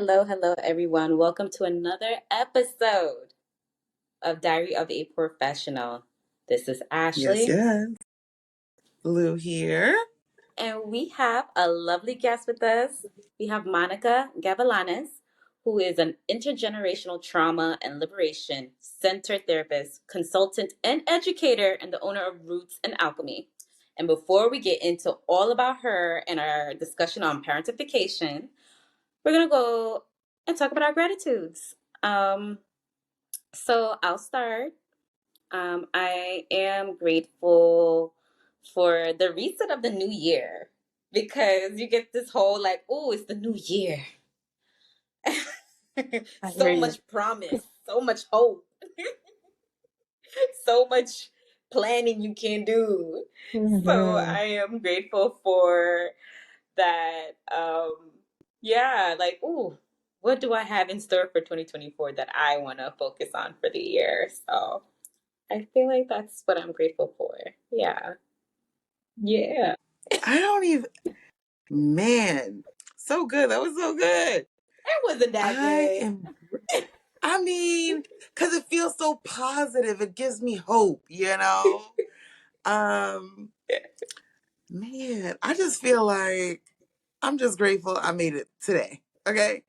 hello, everyone. Welcome to another episode of Diary of a Professional. This is Yes, Ashley, yes. Lou here. and we have a lovely guest with us. We have Monica Galvilanes, who is an intergenerational trauma and liberation center therapist, consultant, and educator, and the owner of Roots and Alchemy. And before we get into all about her and our discussion on parentification, we're going to go and talk about our gratitudes. So I'll start. I am grateful for the reset of the new year because you get this whole like, oh, it's the new year. I hear So you. much promise, so much hope, so much planning you can do. So Mm-hmm. I am grateful for that. Yeah, like, ooh, what do I have in store for 2024 that I want to focus on for the year? So I feel like that's what I'm grateful for. Yeah. Yeah. I don't even, man, so good. That was so good. It wasn't that I good. am, I mean, because it feels so positive. It gives me hope, Um, Man, I just feel like I'm just grateful I made it today. Okay.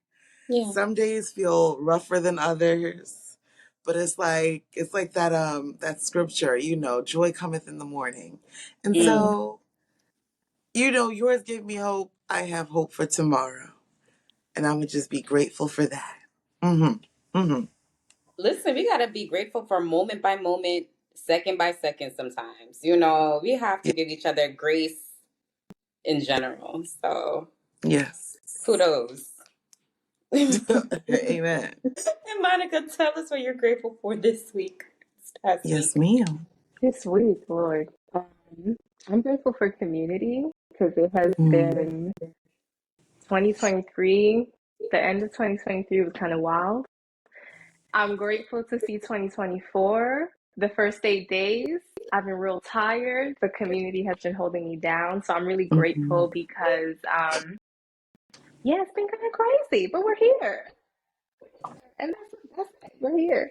Yeah. Some days feel rougher than others, but it's like that scripture, joy cometh in the morning. And Mm. so yours gave me hope. I have hope for tomorrow. And I'm going to just be grateful for that. Mm-hmm. Mm-hmm. Listen, we got to be grateful for moment by moment, second by second sometimes. We have to Yeah. give each other grace in general. So Yes. kudos. Amen. And Monica, tell us what you're grateful for this week, this past Yes, week. ma'am. This week, Lord, I'm grateful for community because it has Mm. been 2023. The end of 2023 was kind of wild. I'm grateful to see 2024. The first 8 days, I've been real tired. The community has been holding me down. So I'm really Mm-hmm. grateful because, yeah, it's been kind of crazy, but we're here. And that's it. We're here.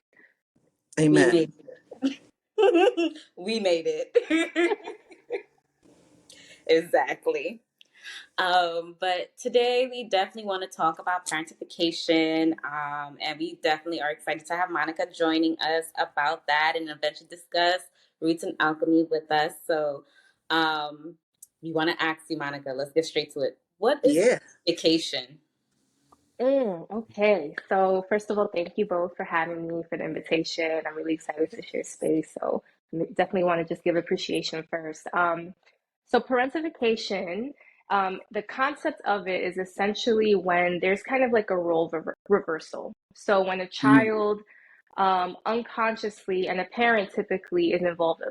We Amen. made it. We made it. Exactly. But today we definitely want to talk about parentification, and we definitely are excited to have Monica joining us about that and eventually discuss roots and alchemy with us. So, we want to ask you, Monica. Let's get straight to it. What is Yeah. parentification? Okay. So first of all, thank you both for having me, for the invitation. I'm really excited to share space. So definitely want to just give appreciation first. So parentification, the concept of it is essentially when there's kind of like a role reversal. So when a Mm. child unconsciously, and a parent typically is involved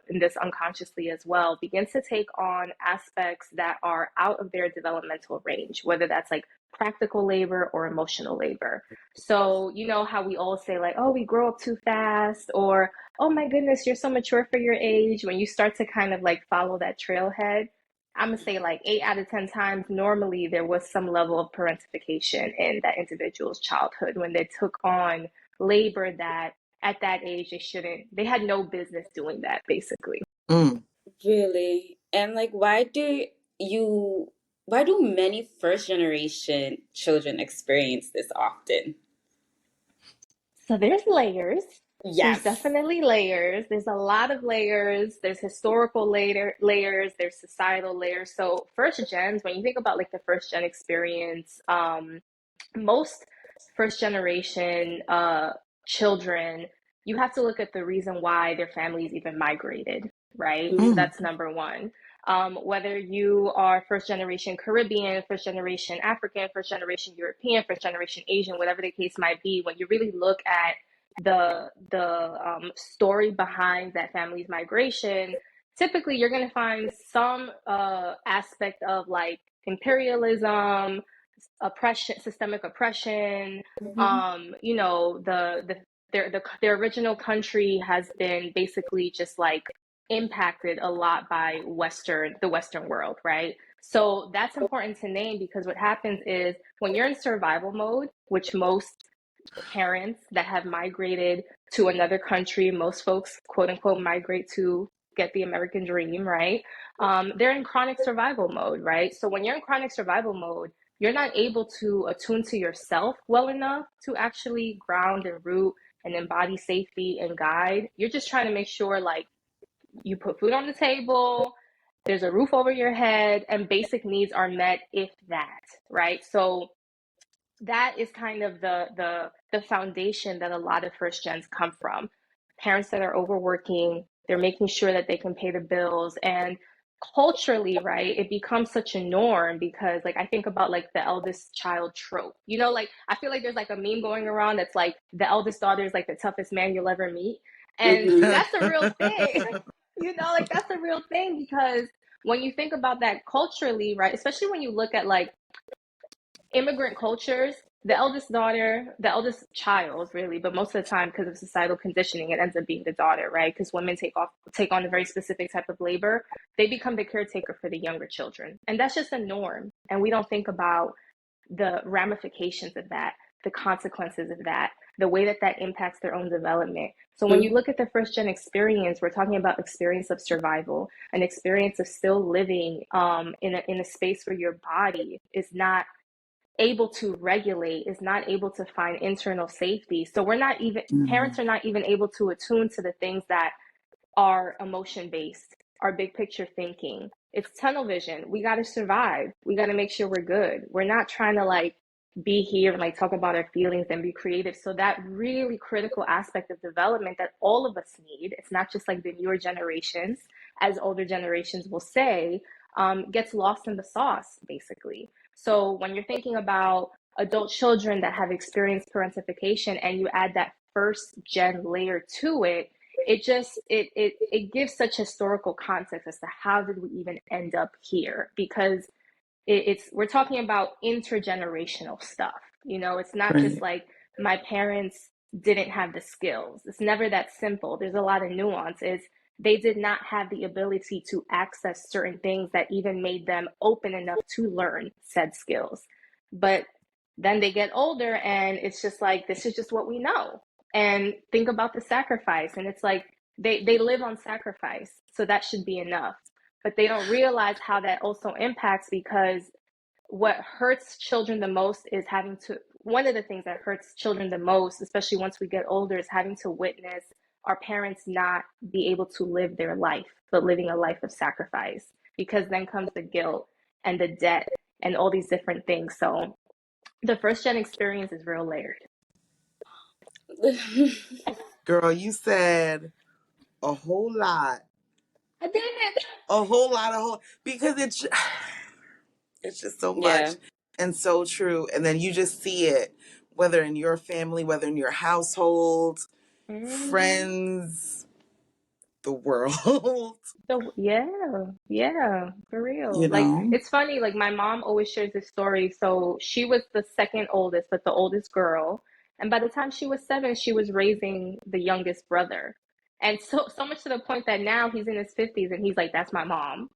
in this unconsciously as well, begins to take on aspects that are out of their developmental range, whether that's like practical labor or emotional labor. So, you know how we all say, like, oh, we grow up too fast, or oh my goodness, you're so mature for your age. When you start to kind of like follow that trailhead, I'm gonna say like 8 out of 10 times, normally there was some level of parentification in that individual's childhood when they took on labor that at that age they had no business doing that, basically. Mm. Really? And like, why do many first generation children experience this often? So there's layers. There's Yes. definitely layers. There's a lot of layers. There's historical layers. There's societal layers. So first gens, when you think about like the first gen experience, most first generation children, you have to look at the reason why their families even migrated, right? So Mm. that's number one. Whether you are first generation Caribbean, first generation African, first generation European, first generation Asian, whatever the case might be, when you really look at the story behind that family's migration, typically you're going to find some aspect of like imperialism, oppression, systemic oppression. Mhm. You know, their original country has been basically just like impacted a lot by the Western world, right? So that's important to name, because what happens is when you're in survival mode, which most parents that have migrated to another country, most folks, quote unquote, migrate to get the American dream, right? They're in chronic survival mode, right? So when you're in chronic survival mode, you're not able to attune to yourself well enough to actually ground and root and embody safety and guide. You're just trying to make sure, like, you put food on the table, there's a roof over your head, and basic needs are met, if that, right? So that is kind of the foundation that a lot of first gens come from. Parents that are overworking, they're making sure that they can pay the bills, and culturally, right, it becomes such a norm, because like I think about like the eldest child trope. You know, like I feel like there's like a meme going around that's like the eldest daughter is like the toughest man you'll ever meet. And Mm-hmm. that's a real thing. You know, like that's a real thing, because when you think about that culturally, right, especially when you look at like immigrant cultures, the eldest daughter, the eldest child, really, but most of the time, because of societal conditioning, it ends up being the daughter, right? Because women take on a very specific type of labor. They become the caretaker for the younger children, and that's just a norm. And we don't think about the ramifications of that, the consequences of that, the way that that impacts their own development. So when you look at the first gen experience, we're talking about experience of survival, an experience of still living in a space where your body is not able to regulate, is not able to find internal safety. So we're not even, parents are not even able to attune to the things that are emotion based, our big picture thinking. It's tunnel vision. We got to survive. We got to make sure we're good. We're not trying to like be here and like talk about our feelings and be creative. So that really critical aspect of development that all of us need, it's not just like the newer generations, as older generations will say, gets lost in the sauce, basically. So when you're thinking about adult children that have experienced parentification and you add that first gen layer to it, it gives such historical context as to how did we even end up here, because it's we're talking about intergenerational stuff. You know, it's not just Right. like my parents didn't have the skills. It's never that simple. There's a lot of nuances. They did not have the ability to access certain things that even made them open enough to learn said skills. But then they get older and it's just like, this is just what we know. And think about the sacrifice. And it's like they live on sacrifice. So that should be enough, but they don't realize how that also impacts, because what hurts children the most is having to, one of the things that hurts children the most, especially once we get older, is having to witness our parents not be able to live their life, but living a life of sacrifice, because then comes the guilt and the debt and all these different things. So the first gen experience is real layered. Girl, you said a whole lot. I did it. A whole lot, because it's just so Yeah. much and so true. And then you just see it, whether in your family, whether in your household, Mm-hmm. friends, the world, So yeah, for real. you Like know? it's funny, like my mom always shares this story. So she was the second oldest, but the oldest girl. And by the time she was 7, she was raising the youngest brother. And so much to the point that now he's in his 50s and he's like, that's my mom.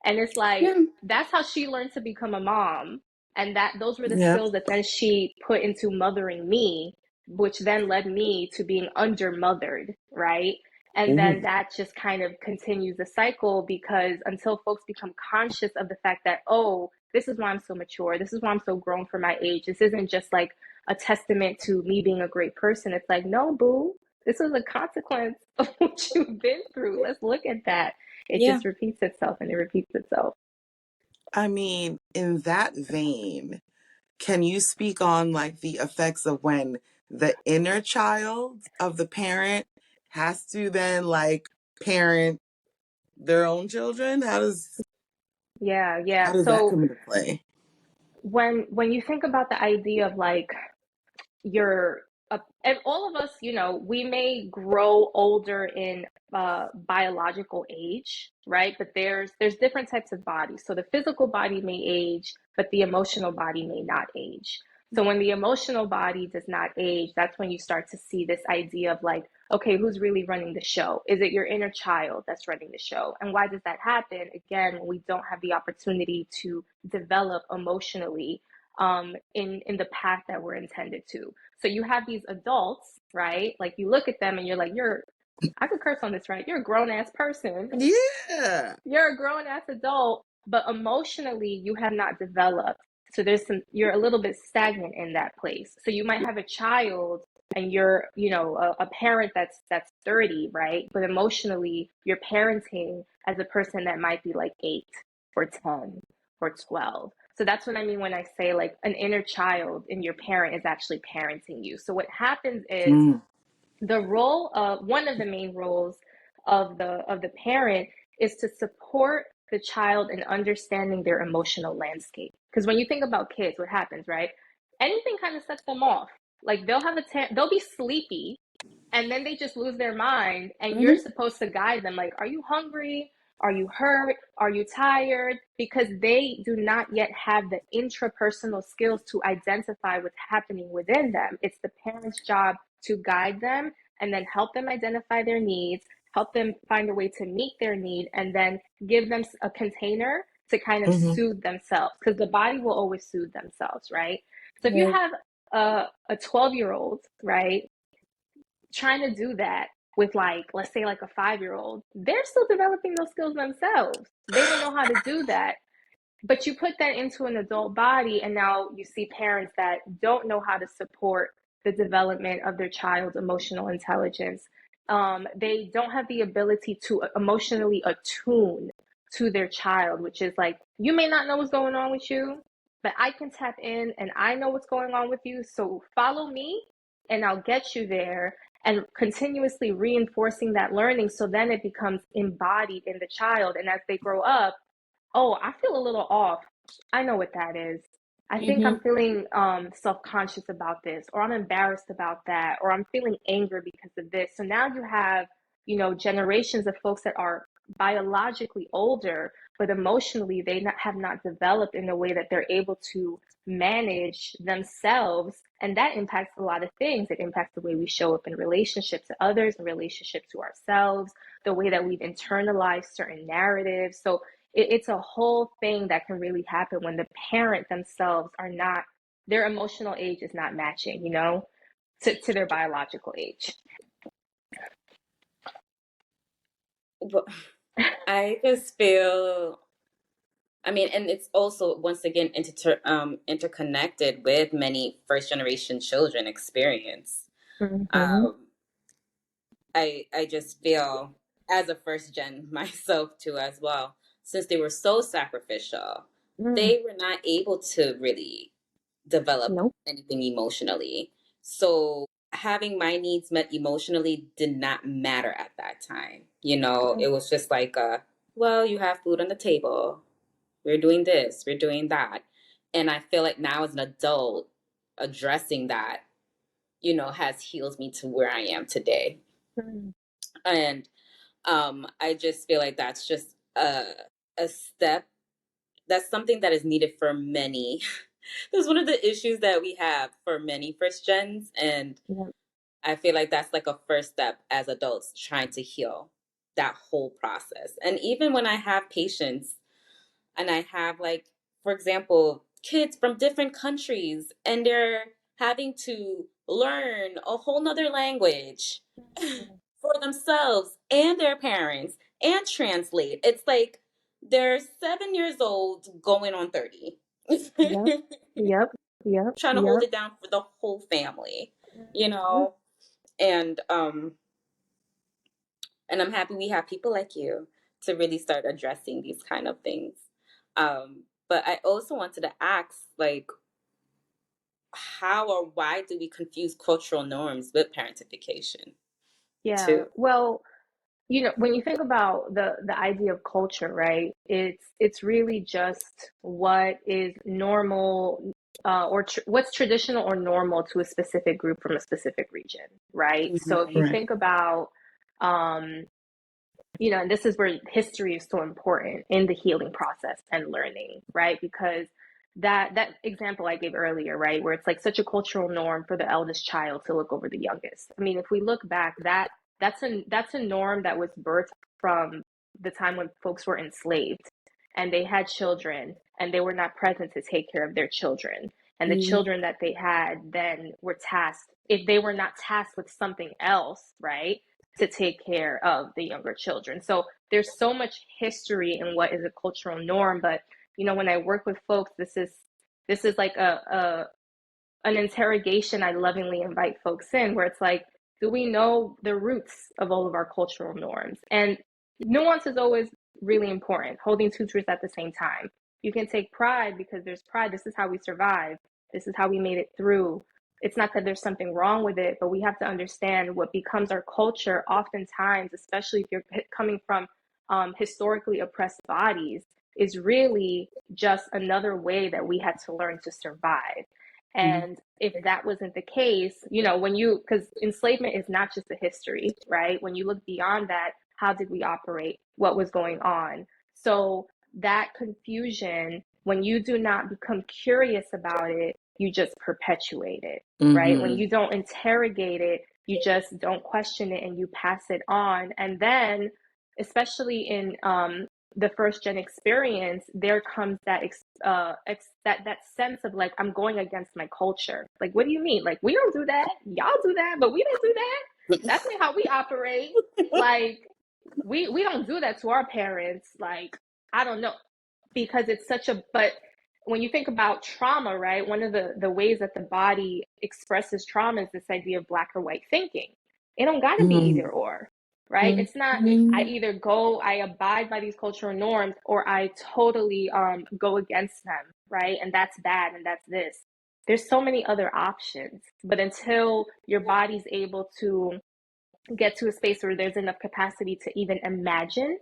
And it's like Yeah. that's how she learned to become a mom. And that those were the Yep. skills that then she put into mothering me, which then led me to being under mothered, right? And then Ooh. that just kind of continues the cycle, because until folks become conscious of the fact that, oh, this is why I'm so mature, this is why I'm so grown for my age, this isn't just like a testament to me being a great person. It's like, no, boo, this is a consequence of what you've been through. Let's look at that. It Yeah. just repeats itself and it repeats itself. I mean, in that vein, can you speak on like the effects of when the inner child of the parent has to then like parent their own children? Yeah, How yeah. does that So come into play? when you think about the idea of like you're and all of us, you know, we may grow older in biological age, right? But there's different types of bodies. So the physical body may age, but the emotional body may not age. So when the emotional body does not age, that's when you start to see this idea of like okay, who's really running the show? Is it your inner child that's running the show? And why does that happen? Again, when we don't have the opportunity to develop emotionally in the path that we're intended to. So you have these adults, right? Like you look at them and you're like, I could curse on this, right? You're a grown ass person. Yeah. You're a grown ass adult, but emotionally you have not developed. So you're a little bit stagnant in that place. So you might have a child and you're, a parent that's 30, right? But emotionally you're parenting as a person that might be like 8 or 10 or 12. So that's what I mean when I say like an inner child in your parent is actually parenting you. So what happens is Mm. the role of one of the main roles of the parent is to support the child in understanding their emotional landscape. Because when you think about kids, what happens, right? Anything kind of sets them off. Like they'll be sleepy and then they just lose their mind and you're Mm-hmm. supposed to guide them like, are you hungry? Are you hurt? Are you tired? Because they do not yet have the intrapersonal skills to identify what's happening within them. It's the parent's job to guide them and then help them identify their needs, help them find a way to meet their need, and then give them a container to kind of Mm-hmm. soothe themselves, because the body will always soothe themselves, right? So if you Right. have a 12-year-old, right, trying to do that with, like, let's say like a 5-year-old, they're still developing those skills themselves. They don't know how to do that. But you put that into an adult body, and now you see parents that don't know how to support the development of their child's emotional intelligence. They don't have the ability to emotionally attune to their child, which is like, you may not know what's going on with you, but I can tap in and I know what's going on with you. So follow me and I'll get you there, and continuously reinforcing that learning. So then it becomes embodied in the child. And as they grow up, oh, I feel a little off. I know what that is. I think I'm Mm-hmm. feeling self-conscious about this, or I'm embarrassed about that, or I'm feeling anger because of this. So now you have, generations of folks that are biologically older, but emotionally have not developed in a way that they're able to manage themselves. And that impacts a lot of things. It impacts the way we show up in relationship to others, in relationship to ourselves, the way that we've internalized certain narratives. So it's a whole thing that can really happen when the parent themselves are not, their emotional age is not matching, to their biological age. But I just feel, I mean, and it's also once again interconnected with many first generation children experience. Mm-hmm. Um, I just feel as a first gen myself too as well, since they were so sacrificial, Mm. they were not able to really develop Nope. anything emotionally. So having my needs met emotionally did not matter at that time. It Mm. was just like, well, you have food on the table. We're doing this, we're doing that. And I feel like now as an adult, addressing that, has healed me to where I am today. Mm. And I just feel like that's just a step. That's something that is needed for many. That's one of the issues that we have for many first gens. And Yep. I feel like that's like a first step as adults trying to heal that whole process. And even when I have patients and I have, like, for example, kids from different countries and they're having to learn a whole nother language for themselves and their parents and translate. It's like they're 7 years old going on 30. Yep. Yep. Yep. Trying to hold Yep. it down for the whole family, you Mm-hmm. know? And I'm happy we have people like you to really start addressing these kind of things. But I also wanted to ask, like, how or why do we confuse cultural norms with parentification Yeah. too? Well, when you think about the idea of culture, right? It's really just what is normal, what's traditional or normal to a specific group from a specific region, right? So if you Mhm. Right. think about, um, and this is where history is so important in the healing process and learning, right? Because that example I gave earlier, right, where it's like such a cultural norm for the eldest child to look over the youngest. I mean, if we look back, that that's a norm that was birthed from the time when folks were enslaved and they had children and they were not present to take care of their children. And the Mhm. children that they had then were tasked, if they were not tasked with something else, right, to take care of the younger children. So there's so much history in what is a cultural norm. But when I work with folks, this is like a an interrogation I lovingly invite folks in, where it's like, do we know the roots of all of our cultural norms? And nuance is always really important, holding two truths at the same time. You can take pride because there's pride. This is how we survive. This is how we made it through. It's not that there's something wrong with it, but we have to understand what becomes our culture oftentimes, especially if you're coming from historically oppressed bodies, is really just another way that we had to learn to survive. Mhm. And if that wasn't the case, because enslavement is not just a history, right? When you look beyond that, how did we operate? What was going on? So that confusion, when you do not become curious about it, you just perpetuate it, right? When Mm-hmm. you don't interrogate it, you just don't question it and you pass it on. And then, especially in the first gen experience, there comes that sense of like, I'm going against my culture. Like, what do you mean? Like, we don't do that. Y'all do that, but we don't do that. That's not how we operate. Like, we don't do that to our parents. Like, I don't know, because it's such a but when you think about trauma, right? One of the ways that the body expresses trauma is this idea of black or white thinking. It don't got to be either or, right? It's not Mhm. I abide by these cultural norms or I totally go against them, right? And that's bad and that's this. There's so many other options. But until your body's able to get to a space where there's enough capacity to even imagine,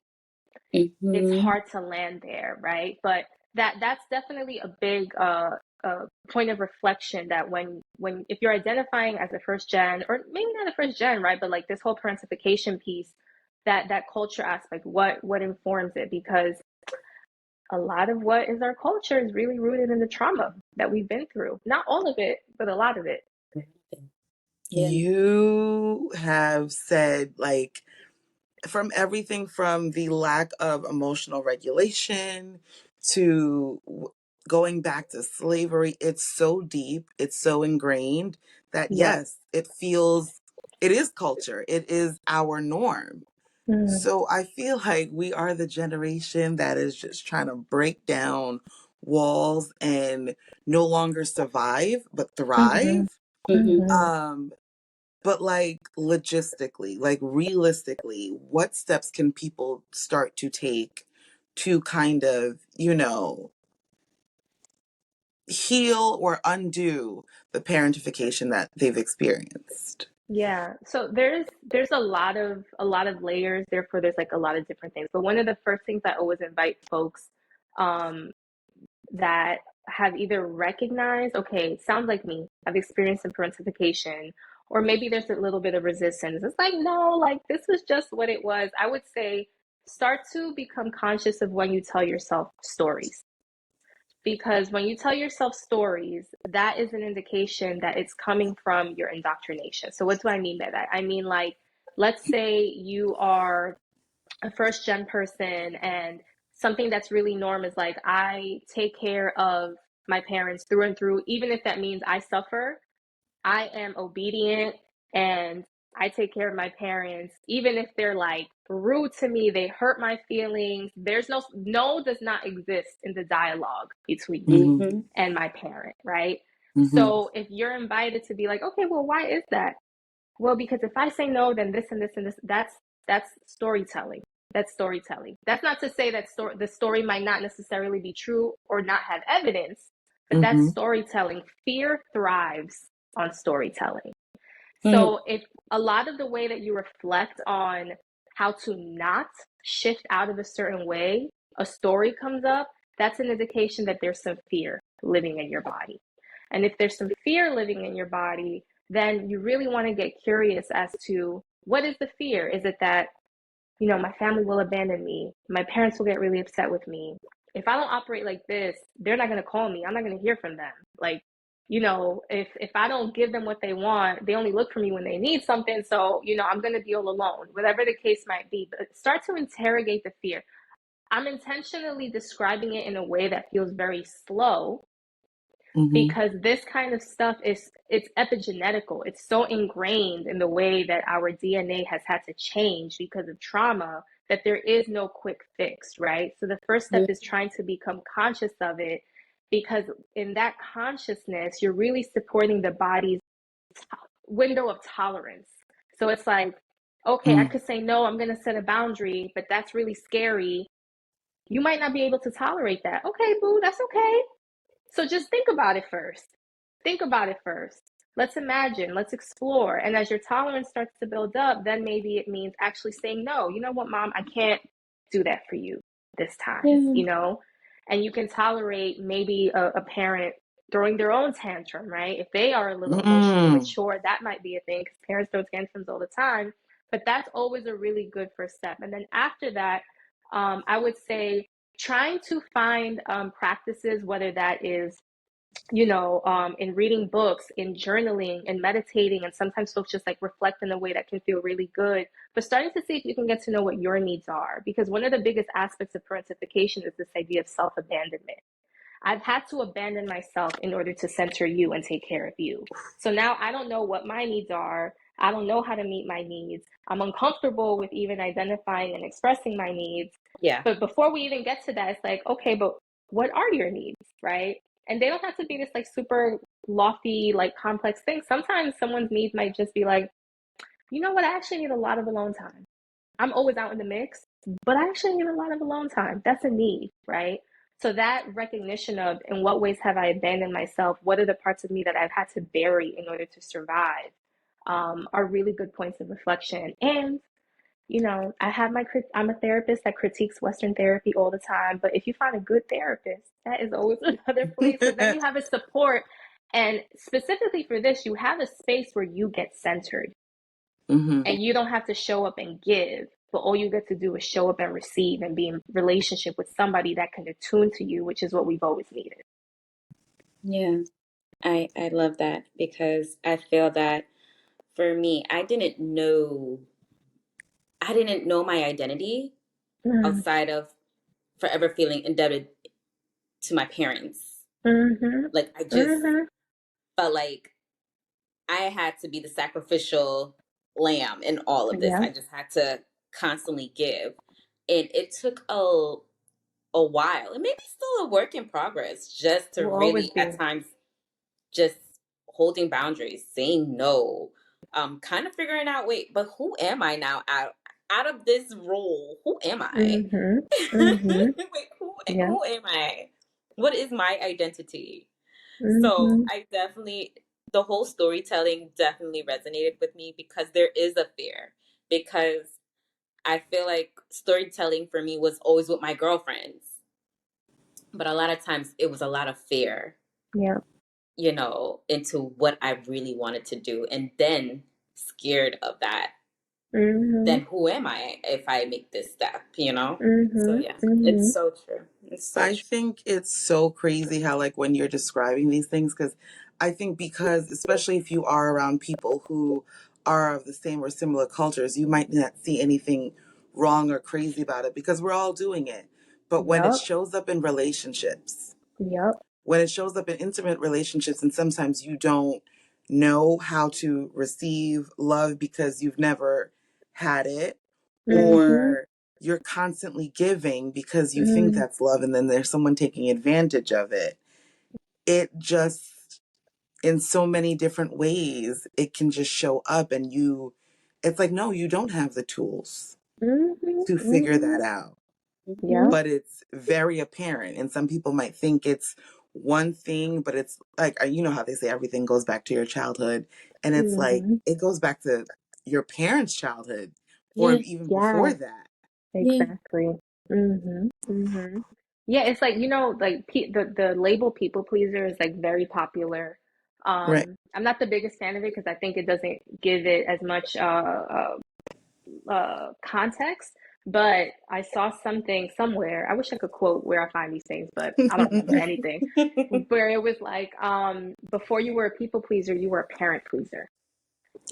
it's Mhm. hard to land there, right? But that's definitely a big point of reflection, that when if you're identifying as a first gen, or maybe not a first gen, right, but like this whole parentification piece, that culture aspect, what informs it? Because a lot of what is our culture is really rooted in the trauma that we've been through. Not all of it, but a lot of it. Yeah. You have said, like, from everything from the lack of emotional regulation to going back to slavery, it's so deep, it's so ingrained that Yeah. yes, it is culture, it is our norm. Mm. So I feel like we are the generation that is just trying to break down walls and no longer survive, but Mhm. thrive. Mhm. Mhm. Um, but like logistically, like realistically, what steps can people start to take to kind of, heal or undo the parentification that they've experienced? Yeah, so there's a lot of layers, therefore there's like a lot of different things. But one of the first things I always invite folks um that have either recognized, okay, sounds like me, I've experienced some parentification, or maybe there's a little bit of resistance. It's like, no, like this was just what it was. I would say start to become conscious of when you tell yourself stories, because when you tell yourself stories, that is an indication that it's coming from your indoctrination. So what do I mean by that? I mean, like, let's say you are a first gen person and something that's really norm is like, I take care of my parents through and through, even if that means I suffer. I am obedient and I take care of my parents, even if they're like rude to me, they hurt my feelings. There's no does not exist in the dialogue between me Mm-hmm. Mhm. and my parent, right? Mm-hmm. So if you're invited to be like, okay, well, why is that? Well, because if I say no, then this and this and this, that's storytelling. That's storytelling. That's not to say that the story might not necessarily be true or not have evidence, but that's Mm-hmm. storytelling. Fear thrives on storytelling. Mhm. So if a lot of the way that you reflect on how to not shift out of a certain way, a story comes up, that's an indication that there's some fear living in your body. And if there's some fear living in your body, then you really want to get curious as to, what is the fear? Is it that, my family will abandon me? My parents will get really upset with me. If I don't operate like this, they're not going to call me. I'm not going to hear from them. Like, if I don't give them what they want, they only look for me when they need something. So, I'm going to be all alone, whatever the case might be. But start to interrogate the fear. I'm intentionally describing it in a way that feels very slow Mm-hmm. because this kind of stuff it's epigenetical. It's so ingrained in the way that our DNA has had to change because of trauma that there is no quick fix, right? So the first step Yeah. is trying to become conscious of it, because in that consciousness, you're really supporting the body's window of tolerance. So it's like, okay, I Mm. could say no, I'm going to set a boundary, but that's really scary. You might not be able to tolerate that. Okay, boo, that's okay. So just think about it first. Think about it first. Let's imagine, let's explore. And as your tolerance starts to build up, then maybe it means actually saying, no, you know what, mom, I can't do that for you this time, Yeah. And you can tolerate maybe a parent throwing their own tantrum, right? If they are a little emotionally Mm. mature, that might be a thing because parents throw tantrums all the time. But that's always a really good first step. And then after that, I would say trying to find practices, whether that is in reading books, in journaling, and meditating, and sometimes folks just like reflect in a way that can feel really good. But starting to see if you can get to know what your needs are, because one of the biggest aspects of parentification is this idea of self-abandonment. I've had to abandon myself in order to center you and take care of you. So now I don't know what my needs are. I don't know how to meet my needs. I'm uncomfortable with even identifying and expressing my needs. Yeah. But before we even get to that, it's like, okay, but what are your needs, right? And they don't have to be this like super lofty, like complex thing. Sometimes someone's needs might just be like, you know what, I actually need a lot of alone time. I'm always out in the mix, but I actually need a lot of alone time. That's a need, right? So that recognition of in what ways have I abandoned myself? What are the parts of me that I've had to bury in order to survive? Are really good points of reflection. And I'm a therapist that critiques Western therapy all the time. But if you find a good therapist, that is always another place because then you have a support. And specifically for this, you have a space where you get centered Mm-hmm. Yeah. and you don't have to show up and give, but all you get to do is show up and receive and be in relationship with somebody that can attune to you, which is what we've always needed. Yeah. I love that because I feel that for me, I didn't know my identity Mm-hmm. outside of forever feeling indebted to my parents. Mm-hmm. Like I just Mm-hmm. felt like I had to be the sacrificial lamb in all of this. Yeah. I just had to constantly give. And it took a while, and maybe still a work in progress, just It to will always really be. at times just holding boundaries, saying no, kind of figuring out, wait, but who am I now out of this role? Who am I? Mm-hmm. Mm-hmm. Wait, Yeah. who am I? What is my identity? So Mm-hmm. I definitely, the whole storytelling definitely resonated with me because there is a fear. Because I feel like storytelling for me was always with my girlfriends, but a lot of times it was a lot of fear, Yeah. into what I really wanted to do. And then scared of that. Mm-hmm. Then who am I if I make this step? So Mm-hmm. yeah, Mm-hmm. it's so true. It's so I true. think it's so crazy how, like, when you're describing these things, because I think because, especially if you are around people who are of the same or similar cultures, you might not see anything wrong or crazy about it because we're all doing it. But when it Yep. shows up in relationships, Yep. when it shows up in intimate relationships, and sometimes you don't know how to receive love because you've never had it, Mm-hmm. or you're constantly giving because you think Mm-hmm. that's love, and then there's someone taking advantage of it. It just, in so many different ways, it can just show up, and it's like, no, you don't have the tools to figure Mm-hmm. that out. Hmm. Yep. But it's very apparent. And some people might think it's one thing, but it's like, you know how they say everything goes back to your childhood. And it's like, Mm-hmm. it goes back to your parents' childhood or Yeah, even before Yeah. that. yeah, Exactly. Mm-hmm. Mm-hmm. Yeah, it's like, like the label people pleaser is like very popular. Right. I'm not the biggest fan of it because I think it doesn't give it as much context. But I saw something somewhere. I wish I could quote where I find these things, but I don't remember anything. Where it was like, before you were a people pleaser, you were a parent pleaser.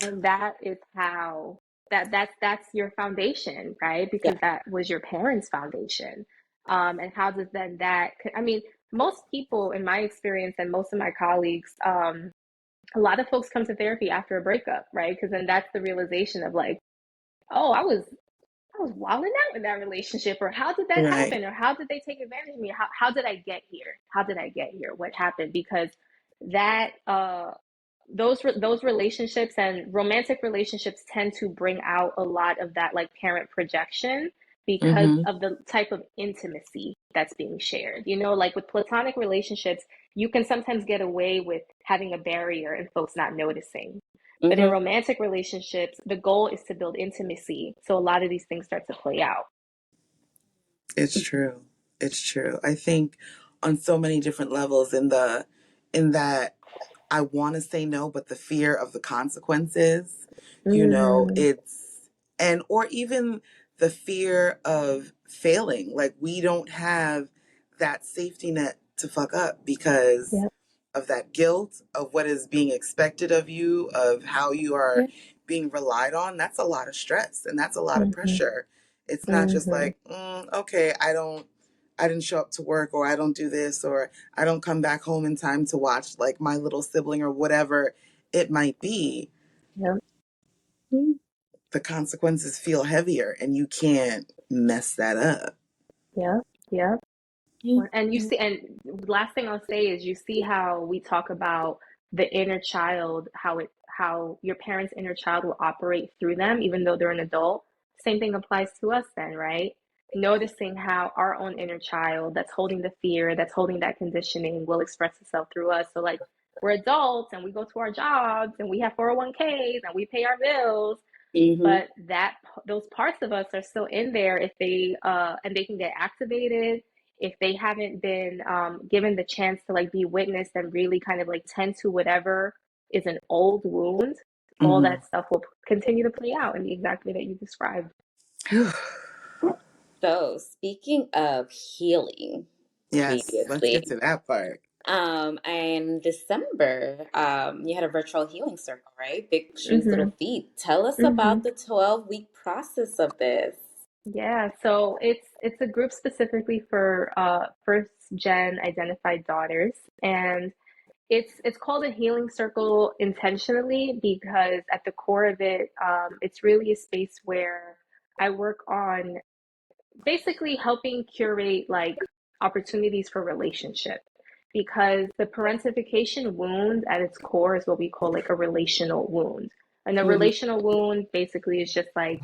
And that is how that's your foundation, right? Yeah. Because that was your parents' foundation. And how does then that, I mean, most people in my experience and most of my colleagues, a lot of folks come to therapy after a breakup, right? Because then that's the realization of like, oh, I was wilding out in that relationship, or how did that Right. happen, or how did they take advantage of me? How did I get here? How did I get here? What happened? Because that those relationships and romantic relationships tend to bring out a lot of that like parent projection because Mm-hmm. of the type of intimacy that's being shared. You know, like with platonic relationships, you can sometimes get away with having a barrier and folks not noticing. But in Mm-hmm. romantic relationships, the goal is to build intimacy. So a lot of these things start to play out. It's true. It's true. I think on so many different levels in that I want to say no, but the fear of the consequences, Mm, it's and or even the fear of failing. Like we don't have that safety net to fuck up because yep. of that guilt of what is being expected of you, of how you are Yeah. being relied on. That's a lot of stress and that's a lot of Mm-hmm. pressure. It's not just Mm-hmm. like, okay, I didn't show up to work, or I don't do this, or I don't come back home in time to watch like my little sibling or whatever it might be. Yep. The consequences feel heavier and you can't mess that up. Yep. Yep. Yeah. And you see, and last thing I'll say is you see how we talk about the inner child, how your parents' inner child will operate through them, even though they're an adult. Same thing applies to us then, right? Noticing how our own inner child that's holding the fear, that's holding that conditioning will express itself through us. So like we're adults and we go to our jobs and we have 401ks and we pay our bills, Mm-hmm. but that those parts of us are still in there if they and they can get activated if they haven't been given the chance to like be witnessed and really kind of like tend to whatever is an old wound. All Mm-hmm. that stuff will continue to play out in the exact way that you described. So, speaking of healing Yes, let's get previously, to that part. in December, you had a virtual healing circle, right? Big shoes, little Mm-hmm. feet. Tell us Mm-hmm. about the 12-week process of this. Yeah, so it's a group specifically for first gen identified daughters, and it's called a healing circle intentionally because at the core of it, it's really a space where I work on basically helping curate like opportunities for relationship because the parentification wound at its core is what we call like a relational wound. And a Mm-hmm. relational wound basically is just like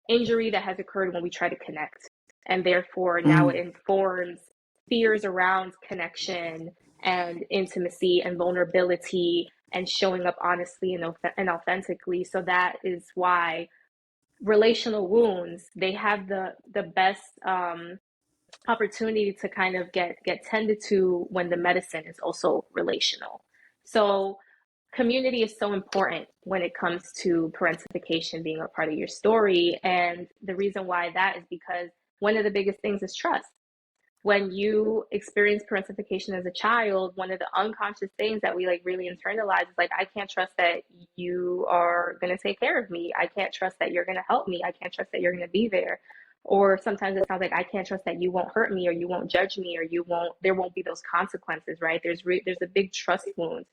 injury that has occurred when we try to connect. And therefore now it Mm. informs fears around connection and intimacy and vulnerability and showing up honestly and authentically. So that is why relational wounds they have the best opportunity to kind of get tended to when the medicine is also relational. So community is so important when it comes to parentification being a part of your story, and the reason why that is because one of the biggest things is trust. When you experience parentification as a child, one of the unconscious things that we like really internalize is like, I can't trust that you are going to take care of me. I can't trust that you're going to help me. I can't trust that you're going to be there. Or sometimes it sounds like I can't trust that you won't hurt me or you won't judge me or there won't be those consequences, right? There's a big trust wound.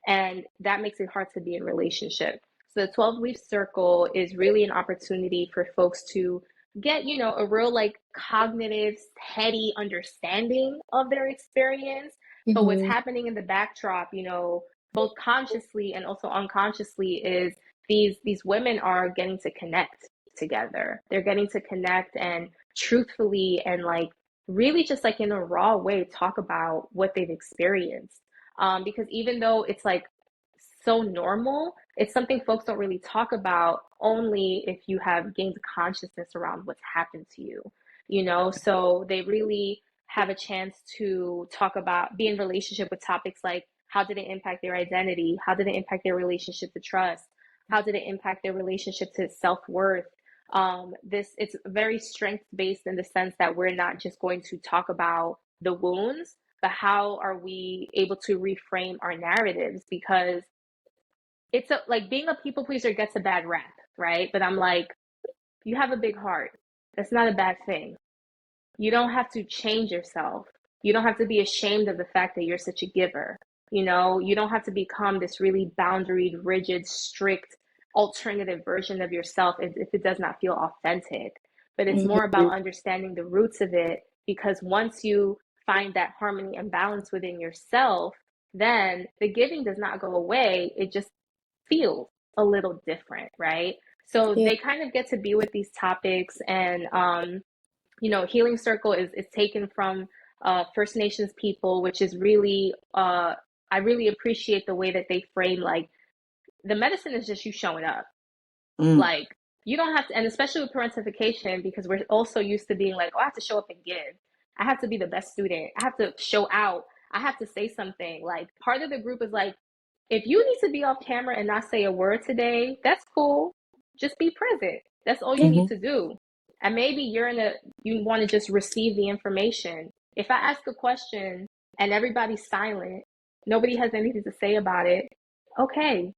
And that makes it hard to be in relationship. So the 12-week circle is really an opportunity for folks to get, a real like cognitive, heady understanding of their experience. But what's Mm-hmm. happening in the backdrop, both consciously and also unconsciously is these women are getting to connect together. They're getting to connect and truthfully and like really just like in a raw way talk about what they've experienced. Because even though it's like so normal, it's something folks don't really talk about only if you have gained consciousness around what's happened to you, So they really have a chance to talk about, be in relationship with topics like how did it impact their identity? How did it impact their relationship to trust? How did it impact their relationship to self worth? It's very strength based in the sense that we're not just going to talk about the wounds, but how are we able to reframe our narratives? Because like being a people pleaser gets a bad rap, right? But I'm like, you have a big heart. That's not a bad thing. You don't have to change yourself. You don't have to be ashamed of the fact that you're such a giver. You don't have to become this really boundaried, rigid, strict, alternative version of yourself if it does not feel authentic. But it's more Mhm. about understanding the roots of it, because once you find that harmony and balance within yourself, then the giving does not go away. It just feels a little different, right? So Yeah. they kind of get to be with these topics, and Healing Circle is taken from First Nations people, which is really I really appreciate the way that they frame, like, the medicine is just you showing up. Mm. Like, you don't have to, and especially with parentification, because we're also used to being like, oh, I have to show up and give. I have to be the best student. I have to show out. I have to say something. Like, part of the group is like, if you need to be off camera and not say a word today, that's cool. Just be present. That's all you Yeah. need Hmm. to do. And maybe you want to just receive the information. If I ask a question and everybody's silent, nobody has anything to say about it, okay.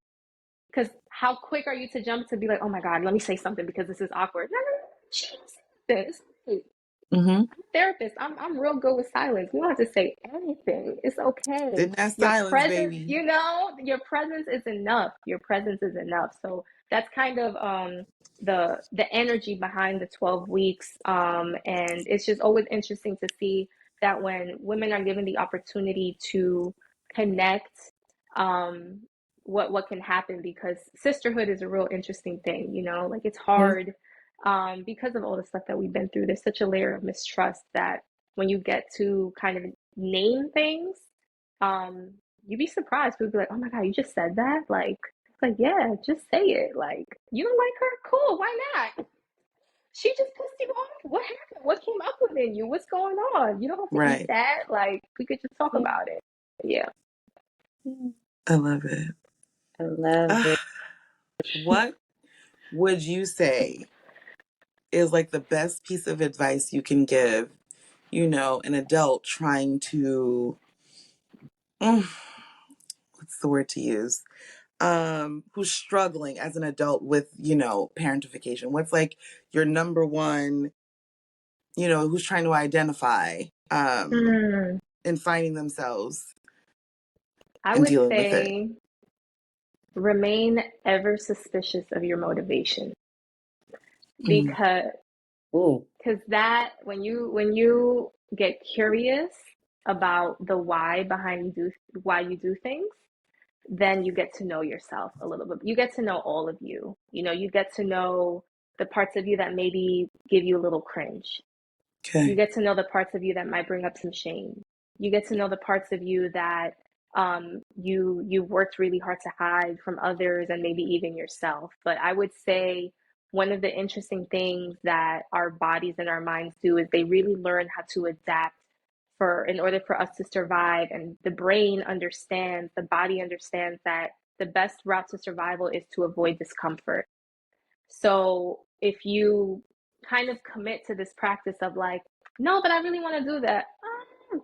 Because how quick are you to jump to be like, oh my God, let me say something because this is awkward? No, no, no. This. Hmm. Therapist, I'm real good with silence. We don't have to say anything. It's okay. Sitting that Your silence, presence, baby. your presence is enough. Your presence is enough. So that's kind of the energy behind the 12 weeks. And it's just always interesting to see that when women are given the opportunity to connect, um, what can happen, because sisterhood is a real interesting thing, like it's Hmm. hard, because of all the stuff that we've been through. There's such a layer of mistrust that when you get to kind of name things, um, you'd be surprised. People be like, "Oh my God, you just said that!" Like, yeah, just say it. Like, you don't like her? Cool, why not? She just pissed you off. What happened? What came up within you? What's going on? You don't have to eat Right. that. Like, we could just talk Yeah. about it. Yeah. Yeah. I love it. I love it. Ah, what would you say is like the best piece of advice you can give, an adult trying to, what's the word to use? Who's struggling as an adult with, parentification? What's like your number one, who's trying to identify Hmm. and finding themselves I and would dealing with it? say remain ever suspicious of your motivation, Mm. because Ooh. that when you get curious about the why behind why you do things, then you get to know yourself a little bit. You get to know all of you. You get to know the parts of you that maybe give you a little cringe. You Okay. get to know the parts of you that might bring up some shame. You get to know the parts of you that you worked really hard to hide from others and maybe even yourself. But I would say one of the interesting things that our bodies and our minds do is they really learn how to adapt in order for us to survive. And the body understands that the best route to survival is to avoid discomfort. So if you kind of commit to this practice of like, no, but I really want to do that.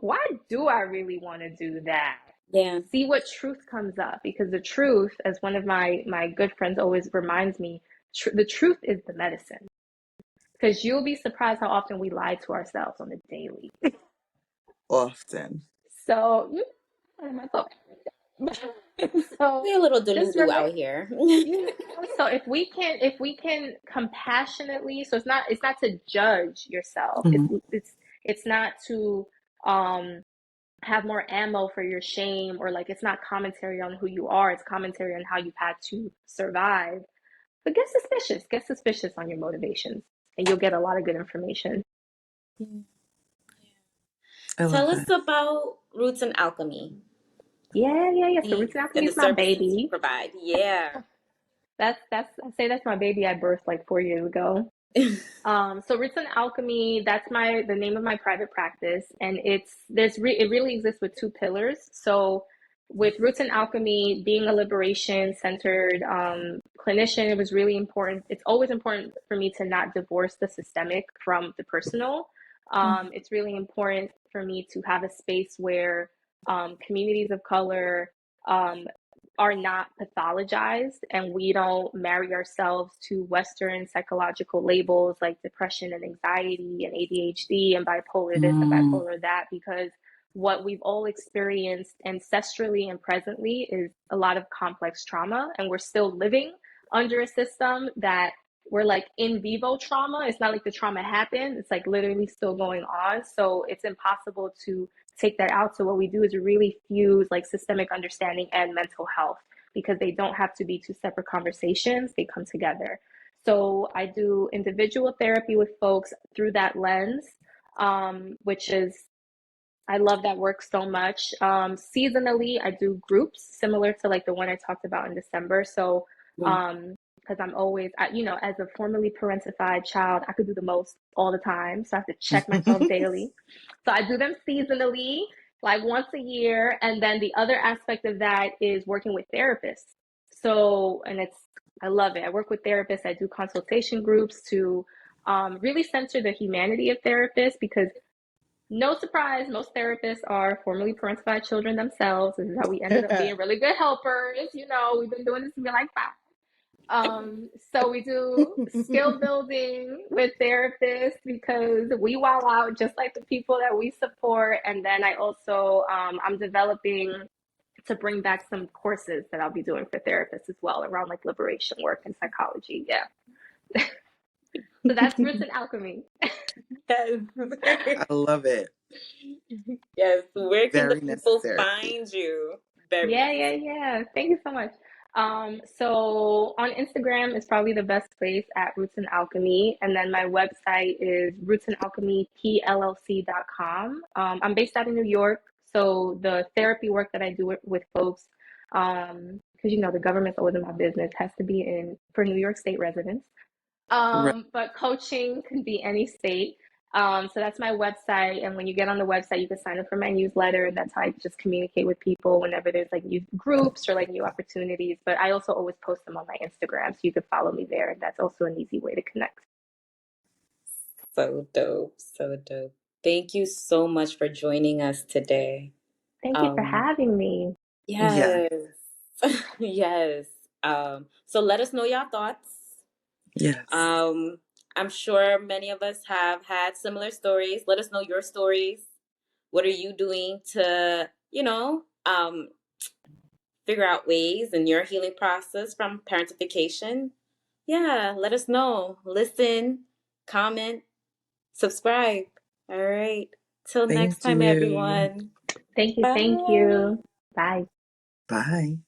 Why do I really want to do that? Yeah. See what truth comes up, because the truth, as one of my good friends always reminds me, the truth is the medicine. Because you'll be surprised how often we lie to ourselves on the daily. Often. So, so We're a little just delulu remember, out here. so if we can compassionately, so it's not to judge yourself, Mhm. it's not to um have more ammo for your shame, or like, it's not commentary on who you are, it's commentary on how you've had to survive. But get suspicious on your motivations, and you'll get a lot of good information. I love Tell us that. about Roots and Alchemy, Yeah. So the Roots and Alchemy and the is my services you baby. provide. Yeah. That's my baby I birthed like 4 years ago. So Roots and Alchemy, that's the name of my private practice, and it really exists with two pillars. So with Roots and Alchemy, being a liberation centered clinician, it was really important. It's always important for me to not divorce the systemic from the personal. It's really important for me to have a space where communities of color are not pathologized, and we don't marry ourselves to Western psychological labels like depression and anxiety and ADHD and bipolar this and Mm. bipolar that, because what we've all experienced ancestrally and presently is a lot of complex trauma, and we're still living under a system that we're like in vivo trauma. It's not like the trauma happened, it's like literally still going on. So it's impossible to take that out. So what we do is really fuse like systemic understanding and mental health, because they don't have to be two separate conversations, they come together. So I do individual therapy with folks through that lens, which is, I love that work so much. Seasonally, I do groups similar to like the one I talked about in December. So, because I'm always, as a formerly parentified child, I could do the most all the time. So I have to check myself daily. So I do them seasonally, like once a year. And then the other aspect of that is working with therapists. So, and I love it. I work with therapists. I do consultation groups to really center the humanity of therapists, because no surprise, most therapists are formerly parentified children themselves. This is how we ended up being really good helpers. We've been doing this to be like five. So we do skill building with therapists because we wow out just like the people that we support. And then I also, I'm developing to bring back some courses that I'll be doing for therapists as well around like liberation work and psychology. Yeah. So that's Roots and Alchemy. Yes. I love it. Yes. Where can the Very people necessary. find you? Very Yeah. Thank you so much. So on Instagram is probably the best place at Roots and Alchemy. And then my website is rootsandalchemypllc.com. I'm based out in New York. So the therapy work that I do with folks, because the government's always in my business, has to be for New York State residents. Right. But coaching can be any state. So that's my website. And when you get on the website, you can sign up for my newsletter. That's how I just communicate with people whenever there's like new groups or like new opportunities. But I also always post them on my Instagram, so you can follow me there. That's also an easy way to connect. So dope. So dope. Thank you so much for joining us today. Thank you for Um, having me. Yeah. yes. Yes. So let us know your thoughts. Yes. I'm sure many of us have had similar stories. Let us know your stories. What are you doing to, figure out ways in your healing process from parentification? Yeah, let us know. Listen, comment, subscribe. All right. Till next Thank time, you. everyone. Thank you. Thank Bye. you. Bye. Bye.